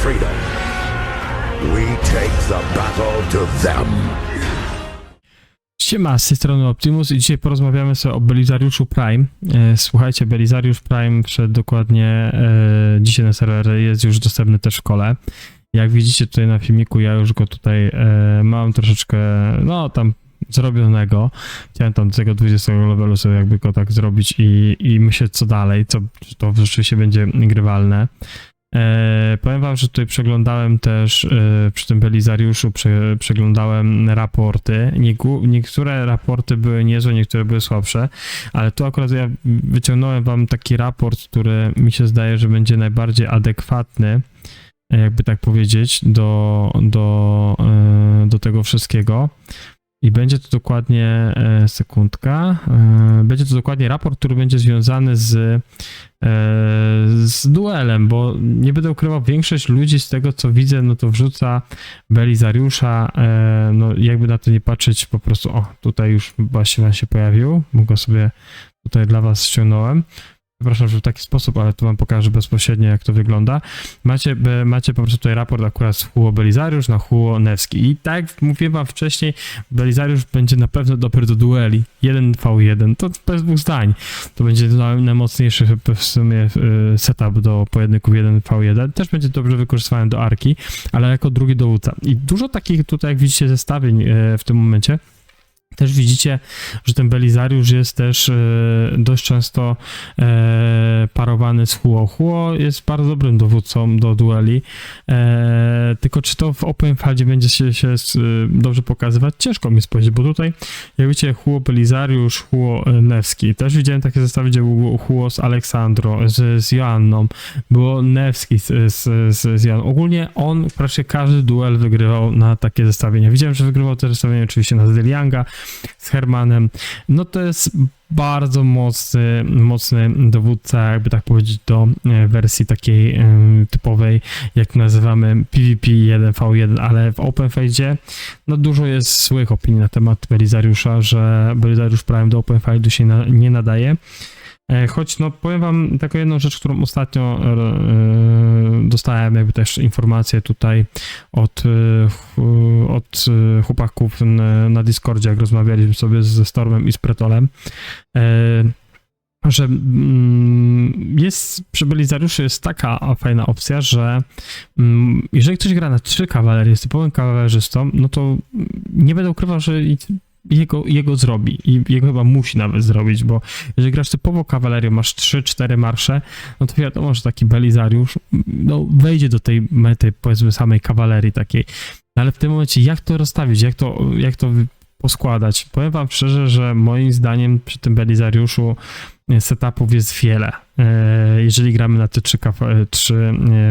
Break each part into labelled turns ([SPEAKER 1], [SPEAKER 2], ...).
[SPEAKER 1] freedom. We take the battle to them.
[SPEAKER 2] Siema, z tej strony Optimus i dzisiaj porozmawiamy sobie o Belizariuszu Prime. Słuchajcie, Belizariusz Prime wszedł dokładnie dzisiaj na serwer, jest już dostępny też w szkole. Jak widzicie tutaj na filmiku, ja już go tutaj mam troszeczkę, no tam zrobionego. Chciałem tam do tego 20 levelu sobie jakby go tak zrobić i myśleć co dalej, czy to rzeczywiście będzie grywalne. Powiem wam, że tutaj przeglądałem też przy tym Belizariuszu, przeglądałem raporty. Niektóre raporty były niezłe, niektóre były słabsze, ale tu akurat ja wyciągnąłem wam taki raport, który mi się zdaje, że będzie najbardziej adekwatny, jakby tak powiedzieć, do tego wszystkiego. I będzie to dokładnie, sekundka, będzie to dokładnie raport, który będzie związany z duelem, bo nie będę ukrywał, większość ludzi z tego co widzę, no to wrzuca Belizariusza, no jakby na to nie patrzeć, po prostu, o, tutaj już właśnie wam się pojawił, go sobie tutaj dla was ściągnąłem. Przepraszam, że w taki sposób, ale tu wam pokażę bezpośrednio, jak to wygląda. Macie po prostu tutaj raport akurat z Hugo Belizariusz na Hugo Nevski. I tak jak mówiłem wam wcześniej, Belizariusz będzie na pewno dobry do dueli. 1v1, to bez dwóch zdań. To będzie najmocniejszy w sumie setup do pojedynków 1v1. Też będzie dobrze wykorzystywany do arki, ale jako drugi dowódca. I dużo takich tutaj, jak widzicie, zestawień w tym momencie. Też widzicie, że ten Belizariusz jest też dość często parowany z Huo. Huo jest bardzo dobrym dowódcą do dueli, tylko czy to w Openfieldzie będzie się dobrze pokazywać? Ciężko mi powiedzieć, bo tutaj, jak widzicie, Huo Belizariusz, Huo Nevski. Też widziałem takie zestawy, gdzie był Huo z Aleksandrą, z Joanną, było Nevski z Joanną. Ogólnie on prawie każdy duel wygrywał na takie zestawienia. Widziałem, że wygrywał te zestawienia oczywiście na Zelianga, z Hermanem. No to jest bardzo mocny dowódca, jakby tak powiedzieć, do wersji takiej typowej, jak nazywamy PvP 1v1, ale w Openfieldzie no dużo jest złych opinii na temat Belizariusza, że Belizariusz Prime do Openfieldu się nie nadaje. Choć no powiem wam taką jedną rzecz, którą ostatnio dostałem jakby też informację tutaj od chłopaków na Discordzie, jak rozmawialiśmy sobie ze Stormem i z Pretolem, że jest przy Belizariuszu jest taka fajna opcja, że jeżeli ktoś gra na 3 kawalerie, jest typowym kawalerzystą, no to nie będę ukrywał, że jego zrobi i jego chyba musi nawet zrobić, bo jeżeli grasz typowo kawalerią, masz 3-4 marsze, no to wiadomo, że taki Belizariusz no, wejdzie do tej mety, powiedzmy, samej kawalerii takiej. No, ale w tym momencie jak to rozstawić, jak to poskładać? Powiem wam szczerze, że moim zdaniem przy tym Belizariuszu setupów jest wiele. Jeżeli gramy na te 3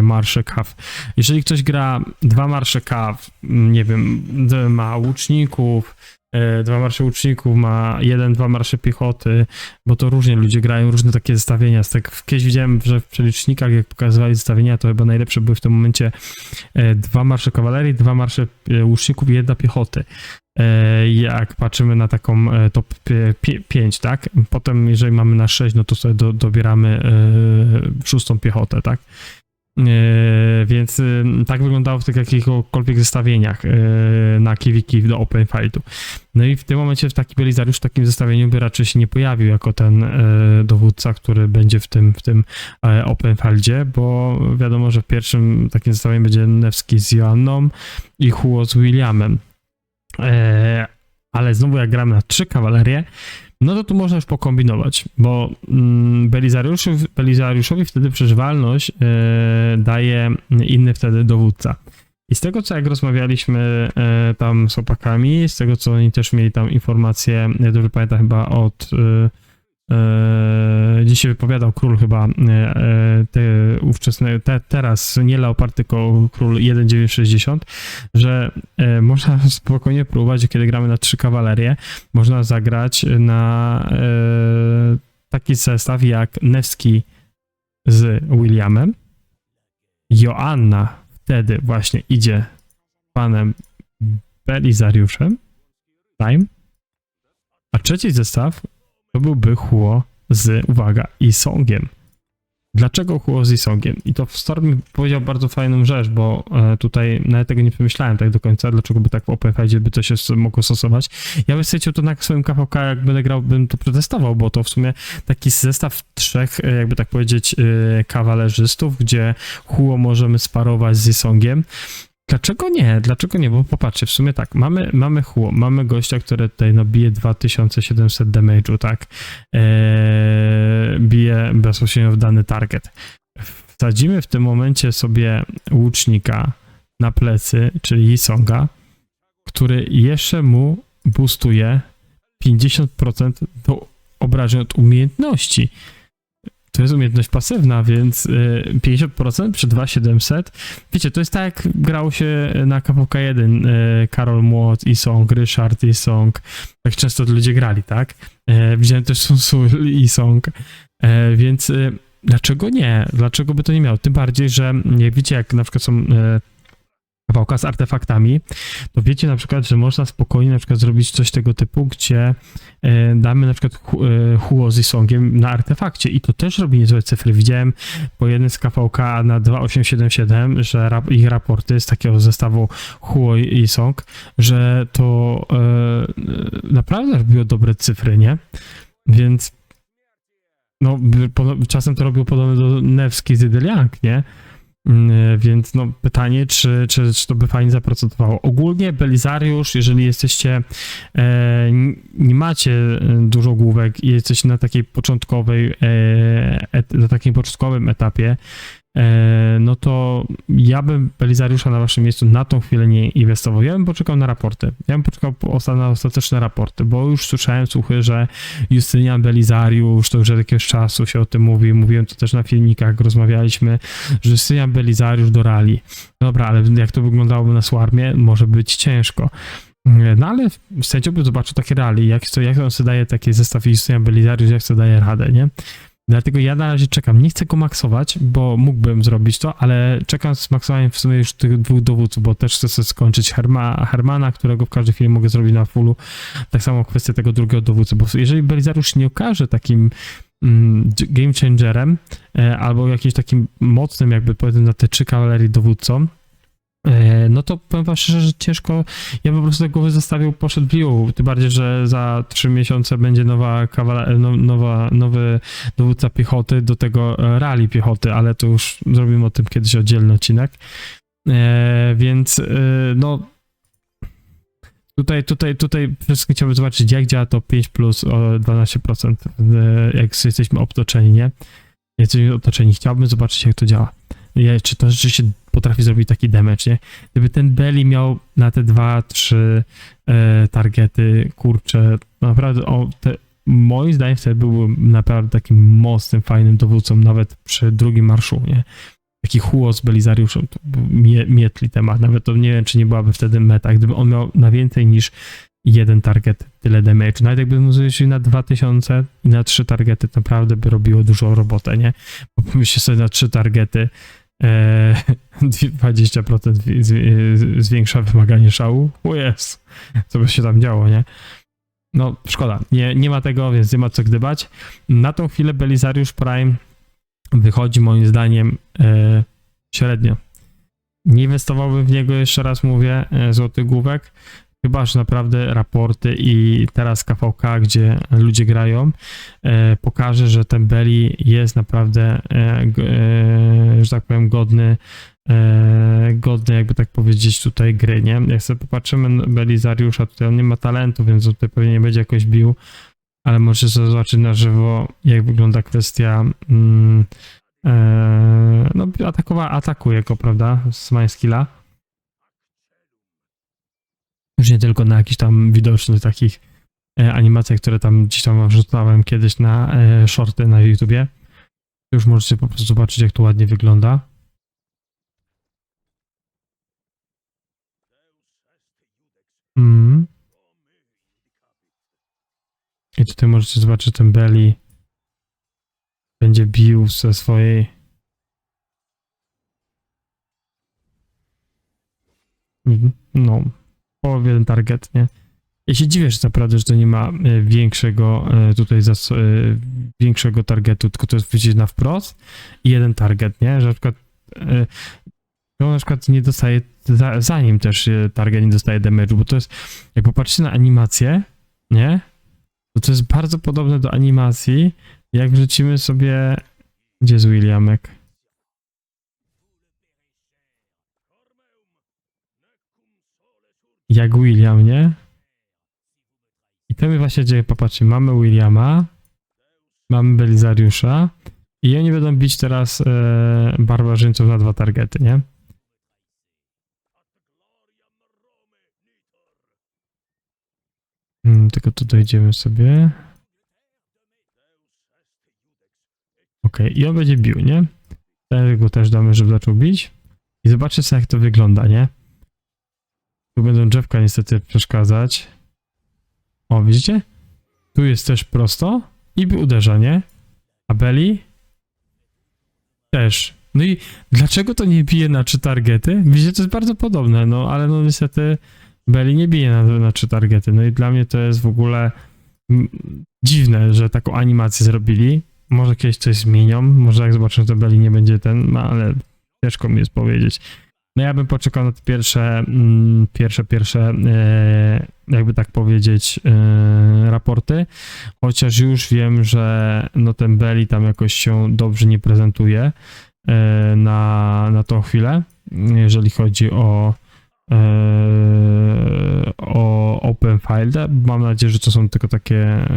[SPEAKER 2] marsze kaw. Jeżeli ktoś gra 2 marsze kaw, nie wiem, ma łuczników, 2 marsze łuczników, ma 1-2 marsze piechoty, bo to różnie ludzie grają, różne takie zestawienia. Kiedyś widziałem, że w przelicznikach, jak pokazywali zestawienia, to chyba najlepsze były w tym momencie 2 marsze kawalerii, 2 marsze łuczników i 1 piechoty. Jak patrzymy na taką top 5, tak? Potem, jeżeli mamy na 6, no to sobie dobieramy 6. piechotę, tak? Więc tak wyglądało w tych jakichkolwiek zestawieniach na Kiwiki do Openfieldu. No i w tym momencie taki Belizariusz w takim zestawieniu by raczej się nie pojawił jako ten dowódca, który będzie w tym Openfieldzie, bo wiadomo, że w pierwszym takim zestawieniu będzie Nevski z Joanną i Huo z Williamem. Ale znowu jak gramy na 3 kawalerie, no to tu można już pokombinować, bo Belizariuszowi wtedy przeżywalność daje inny wtedy dowódca. I z tego, co jak rozmawialiśmy tam z chłopakami, z tego, co oni też mieli tam informacje, ja dobrze pamiętam chyba od dzisiaj wypowiadał król chyba ówczesny, teraz nie Leopard, tylko król 1960, że można spokojnie próbować, kiedy gramy na 3 kawalerie, można zagrać na taki zestaw jak Nevski z Williamem. Joanna wtedy właśnie idzie panem Belizariuszem, Time, a trzeci zestaw to byłby Huo z, uwaga, Isongiem. Dlaczego Huo z Isongiem? I to Storm powiedział bardzo fajną rzecz, bo tutaj nawet tego nie przemyślałem tak do końca, dlaczego by tak w OpenFightie by to się mogło stosować. Ja bym stwierdził to na swoim KVK, jak będę grał, bym to protestował, bo to w sumie taki zestaw trzech, jakby tak powiedzieć, kawalerzystów, gdzie Huo możemy sparować z Isongiem. Dlaczego nie? Dlaczego nie? Bo popatrzcie, w sumie tak, mamy Huo, mamy gościa, który tutaj no, bije 2700 damage'u, tak? Bije bezpośrednio w dany target. Wsadzimy w tym momencie sobie łucznika na plecy, czyli Isonga, który jeszcze mu boostuje 50% do obrażeń od umiejętności. To jest umiejętność pasywna, więc 50% przy 2700. Wiecie, to jest tak jak grało się na KPK1, Karol Młot, Isong, Ryszard, Isong. Tak często ludzie grali, tak? Widziałem też Sun Tzu, Isong. Więc dlaczego nie? Dlaczego by to nie miało? Tym bardziej, że jak wiecie, jak na przykład są KVK z artefaktami, to wiecie na przykład, że można spokojnie na przykład zrobić coś tego typu, gdzie damy na przykład Huo z Isongiem na artefakcie i to też robi niezłe cyfry. Widziałem po jednym z KVK na 2877, że ich raporty z takiego zestawu Huo i Isong, że to naprawdę robiło dobre cyfry, nie? Więc no, czasem to robił podobne do Nevski z Ydyliang, nie? Więc no pytanie, czy to by fajnie zaprocentowało. Ogólnie Belizariusz, jeżeli jesteście, nie macie dużo główek i jesteście na takiej początkowej, na takim początkowym etapie, no to ja bym Belizariusza na waszym miejscu na tą chwilę nie inwestował. Ja bym poczekał na raporty. Ja bym poczekał na ostateczne raporty, bo już słyszałem słuchy, że Justynian Belizariusz, to już od jakiegoś czasu się o tym mówi, mówiłem to też na filmikach, jak rozmawialiśmy, że Justynian Belizariusz do rali. Dobra, ale jak to wyglądałoby na Swarmie, może być ciężko. No ale z chęcią bym zobaczył takie rally, jak on sobie daje taki zestaw Justynian Belizariusz, jak sobie daje radę, nie? Dlatego ja na razie czekam. Nie chcę go maksować, bo mógłbym zrobić to, ale czekam z maksowaniem w sumie już tych dwóch dowódców, bo też chcę sobie skończyć Hermana, którego w każdej chwili mogę zrobić na fullu. Tak samo kwestia tego drugiego dowódcy, bo jeżeli Belizariusz nie okaże takim game changerem albo jakimś takim mocnym, jakby powiedzmy na te 3 kawalerii dowódcą, no to powiem wam szczerze, że ciężko, ja po prostu tego zostawił, poszedł View, tym bardziej, że za 3 miesiące będzie nowy dowódca piechoty, do tego rally piechoty, ale to już zrobimy o tym kiedyś oddzielny odcinek, więc no tutaj wszystko chciałbym zobaczyć, jak działa to 5 plus o 12%, jak jesteśmy obtoczeni, nie? Jesteśmy otoczeni, chciałbym zobaczyć, jak to działa. Czy to rzeczywiście potrafi zrobić taki damage, nie? Gdyby ten Belly miał na te 2-3 targety, kurczę, naprawdę moim zdaniem wtedy byłbym naprawdę takim mocnym, fajnym dowódcą, nawet przy drugim marszu, nie? Taki Huo z Belizariuszem, to mietli temat, nawet to nie wiem, czy nie byłaby wtedy meta, gdyby on miał na więcej niż jeden target, tyle damage. Nawet jakby mu zwiększyli na 2000 i na 3 targety, to naprawdę by robiło dużą robotę, nie? Bo pomyślcie sobie na 3 targety, 20% zwiększa wymaganie szału. O jest, co by się tam działo, nie? No, szkoda. Nie ma tego, więc nie ma co gdybać. Na tą chwilę Belizariusz Prime wychodzi moim zdaniem średnio. Nie inwestowałbym w niego, jeszcze raz mówię, złotych główek. Chyba, że naprawdę raporty i teraz KVK, gdzie ludzie grają, pokaże, że ten Belly jest naprawdę, że tak powiem, godny jakby tak powiedzieć tutaj gry, nie? Jak sobie popatrzymy na Belizariusza, tutaj on nie ma talentu, więc tutaj pewnie nie będzie jakoś bił, ale możecie sobie zobaczyć na żywo, jak wygląda kwestia no atakuje go, prawda, z Mindskilla. Już nie tylko na jakichś tam widocznych takich animacjach, które tam gdzieś tam wrzucałem kiedyś na shorty na YouTubie. Już możecie po prostu zobaczyć, jak to ładnie wygląda. I tutaj możecie zobaczyć, że ten Belly będzie bił ze swojej no, jeden target, nie? Ja się dziwię, że naprawdę, że to nie ma większego tutaj większego targetu, tylko to jest widzieć na wprost i jeden target, nie? Że na przykład to na przykład nie dostaje, zanim też target nie dostaje damage'u, bo to jest, jak popatrzycie na animację, nie? To jest bardzo podobne do animacji, jak wrzucimy sobie, gdzie jest Williamek? Jak William, nie? I to mi właśnie dzieje, popatrzcie, mamy Williama, mamy Belizariusza i oni będą bić teraz barbarzyńców na 2 targety, nie? Tylko tu dojdziemy sobie. Okej, i on będzie bił, nie? Tego też damy, żeby zaczął bić. I zobaczcie sobie, jak to wygląda, nie? Tu będą drzewka niestety przeszkadzać. O, widzicie? Tu jest też prosto i uderza, nie? A Belly? Też. No i dlaczego to nie bije na 3 targety? Widzicie, to jest bardzo podobne, no ale no niestety Belly nie bije na 3 targety. No i dla mnie to jest w ogóle dziwne, że taką animację zrobili. Może kiedyś coś zmienią, może jak zobaczę, że to Belly nie będzie ten, no ale ciężko mi jest powiedzieć. No ja bym poczekał na te pierwsze, jakby tak powiedzieć, raporty, chociaż już wiem, że no ten Belly tam jakoś się dobrze nie prezentuje na tą chwilę, jeżeli chodzi o open file. Mam nadzieję, że to są tylko takie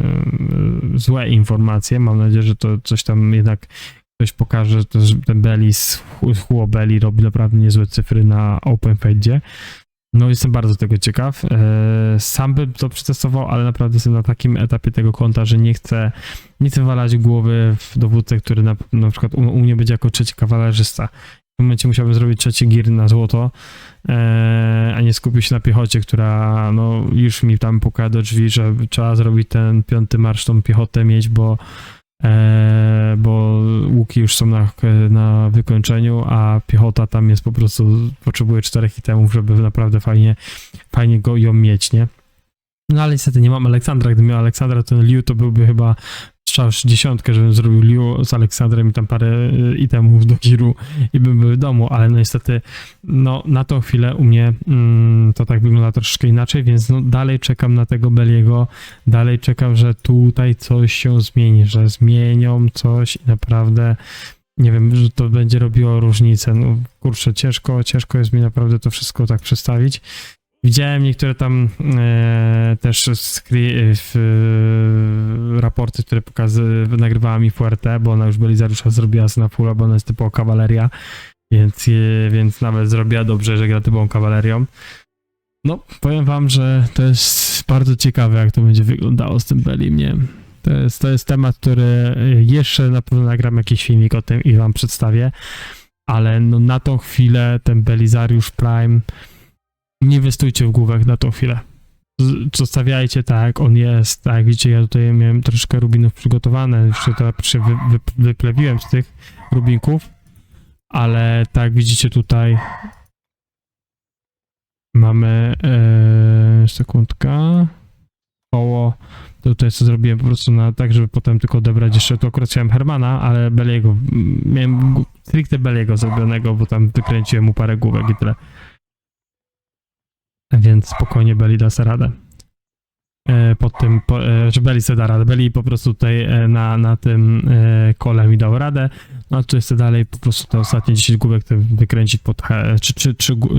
[SPEAKER 2] złe informacje. Mam nadzieję, że to coś tam jednak ktoś pokaże, że ten Belly z Huo Belly robi naprawdę niezłe cyfry na open file. No jestem bardzo tego ciekaw. Sam bym to przetestował, ale naprawdę jestem na takim etapie tego konta, że nie chcę walać głowy w dowódcę, który na przykład u mnie będzie jako trzeci kawalerzysta. W tym momencie musiałbym zrobić 3 gir na złoto, a nie skupić się na piechocie, która no już mi tam puka do drzwi, że trzeba zrobić ten 5. marsz, tą piechotę mieć, bo łuki już są na wykończeniu, a piechota tam jest po prostu, potrzebuje 4 itemów, żeby naprawdę fajnie ją mieć, nie? No ale niestety nie mam Aleksandra. Gdybym miał Aleksandra, to Liu to byłby chyba strzał 60, żebym zrobił Liu z Aleksandrem i tam parę itemów do giru i bym był w domu, ale no niestety no na tą chwilę u mnie to tak wygląda troszeczkę inaczej, więc no dalej czekam na tego Belliego, dalej czekam, że tutaj coś się zmieni, że zmienią coś i naprawdę nie wiem, że to będzie robiło różnicę. No kurczę, ciężko jest mi naprawdę to wszystko tak przedstawić. Widziałem niektóre tam też raporty, które nagrywała mi Fuerte, bo ona już Belizariusza zrobiła na fulla, bo ona jest typowo kawaleria, więc nawet zrobiła dobrze, że gra typową kawalerią. No, powiem wam, że to jest bardzo ciekawe, jak to będzie wyglądało z tym Bellim, nie? To jest temat, który jeszcze na pewno nagram jakiś filmik o tym i wam przedstawię, ale no na tą chwilę ten Belizariusz Prime nie inwestujcie w główek na tą chwilę. Zostawiajcie tak, jak on jest. Tak, widzicie, ja tutaj miałem troszkę rubinów przygotowane. Jeszcze to wyplewiłem z tych rubinków. Ale tak, widzicie tutaj mamy sekundka. Koło. To tutaj co zrobiłem po prostu tak, żeby potem tylko odebrać jeszcze. Tu akurat chciałem Hermana, ale Belliego. Miałem stricte Belliego zrobionego, bo tam wykręciłem mu parę główek i tyle. Więc spokojnie Belly da sobie radę. Że Belly sobie da radę. Belly po prostu tutaj na tym kole mi dał radę. No a tu jeszcze dalej po prostu te ostatnie 10 główek chcę wykręcić pod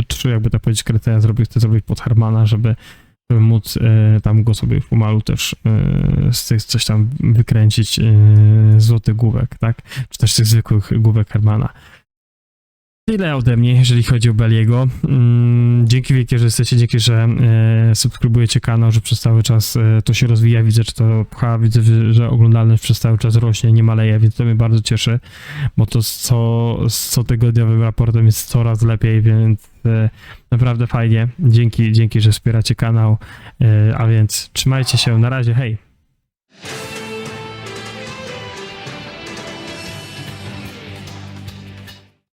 [SPEAKER 2] czy jakby tak powiedzieć kręcenia chcę zrobić pod Hermana, żeby móc tam go sobie już pomalu też z tych coś tam wykręcić złotych główek, tak? Czy też tych zwykłych główek Hermana. Tyle ode mnie, jeżeli chodzi o Belliego. Dzięki wielkie, że jesteście, dzięki, że subskrybujecie kanał, że przez cały czas to się rozwija. Widzę, że to pcha, widzę, że oglądalność przez cały czas rośnie, nie maleje, więc to mnie bardzo cieszy, bo to z cotygodniowym raportem jest coraz lepiej, więc naprawdę fajnie. Dzięki, że wspieracie kanał, a więc trzymajcie się, na razie, hej!